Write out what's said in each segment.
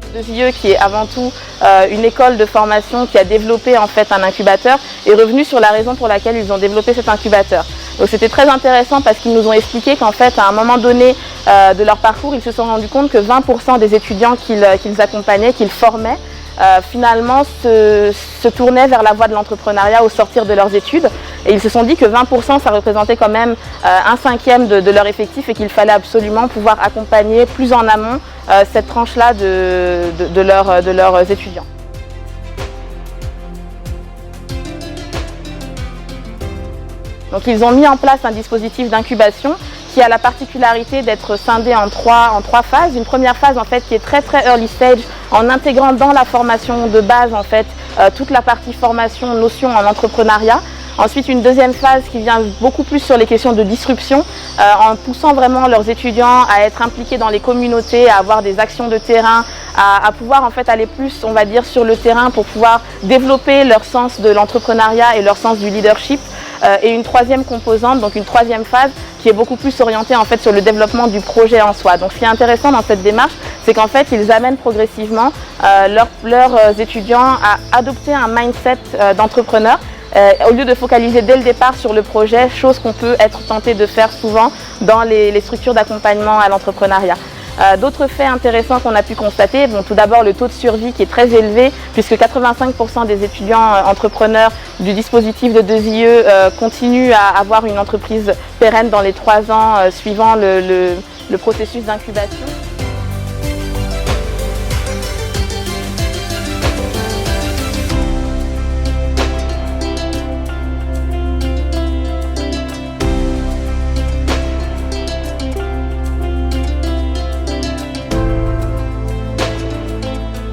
2IE, qui est avant tout une école de formation qui a développé en fait un incubateur, est revenu sur la raison pour laquelle ils ont développé cet incubateur. Donc c'était très intéressant parce qu'ils nous ont expliqué qu'en fait à un moment donné de leur parcours, ils se sont rendus compte que 20% des étudiants qu'ils accompagnaient, qu'ils formaient, finalement se tournaient vers la voie de l'entrepreneuriat au sortir de leurs études. Et ils se sont dit que 20% ça représentait quand même un cinquième de leur effectif et qu'il fallait absolument pouvoir accompagner plus en amont cette tranche-là de leurs étudiants. Donc ils ont mis en place un dispositif d'incubation qui a la particularité d'être scindé en trois phases. Une première phase en fait qui est très early stage, en intégrant dans la formation de base en fait toute la partie formation, notion en entrepreneuriat. Ensuite, une deuxième phase qui vient beaucoup plus sur les questions de disruption, en poussant vraiment leurs étudiants à être impliqués dans les communautés, à avoir des actions de terrain, à pouvoir en fait aller plus, on va dire, sur le terrain pour pouvoir développer leur sens de l'entrepreneuriat et leur sens du leadership. Et une troisième composante, donc une troisième phase, qui est beaucoup plus orientée en fait sur le développement du projet en soi. Donc ce qui est intéressant dans cette démarche, c'est qu'en fait ils amènent progressivement leurs étudiants à adopter un mindset d'entrepreneur. Au lieu de focaliser dès le départ sur le projet, chose qu'on peut être tenté de faire souvent dans les structures d'accompagnement à l'entrepreneuriat. D'autres faits intéressants qu'on a pu constater, bon, tout d'abord le taux de survie qui est très élevé puisque 85% des étudiants entrepreneurs du dispositif de 2IE continuent à avoir une entreprise pérenne dans les 3 ans suivant le processus d'incubation.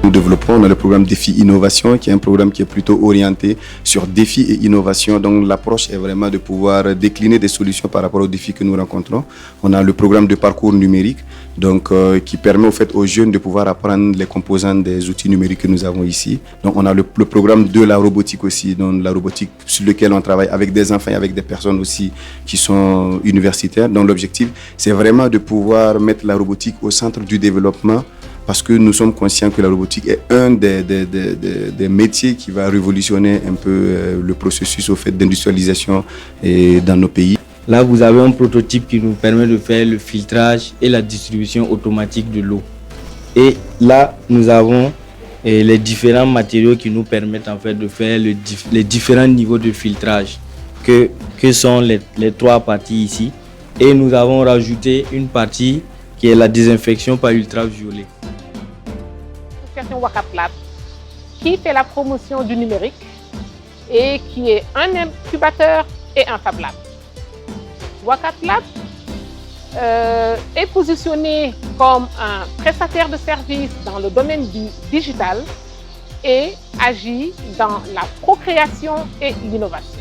Nous développons, on a le programme Défi Innovation, qui est un programme qui est plutôt orienté sur défis et innovation. Donc l'approche est vraiment de pouvoir décliner des solutions par rapport aux défis que nous rencontrons. On a le programme de parcours numérique, donc qui permet au fait aux jeunes de pouvoir apprendre les composantes des outils numériques que nous avons ici. Donc on a le programme de la robotique aussi, donc la robotique sur lequel on travaille avec des enfants et avec des personnes aussi qui sont universitaires. Donc l'objectif, c'est vraiment de pouvoir mettre la robotique au centre du développement, parce que nous sommes conscients que la robotique est un des métiers qui va révolutionner un peu le processus au fait d'industrialisation dans nos pays. Là, vous avez un prototype qui nous permet de faire le filtrage et la distribution automatique de l'eau. Et là, nous avons les différents matériaux qui nous permettent en fait de faire les différents niveaux de filtrage que sont les 3 parties ici. Et nous avons rajouté une partie qui est la désinfection par ultraviolet. Wakat Lab qui fait la promotion du numérique et qui est un incubateur et un Fab Lab. Wakat Lab est positionné comme un prestataire de services dans le domaine du digital et agit dans la procréation et l'innovation.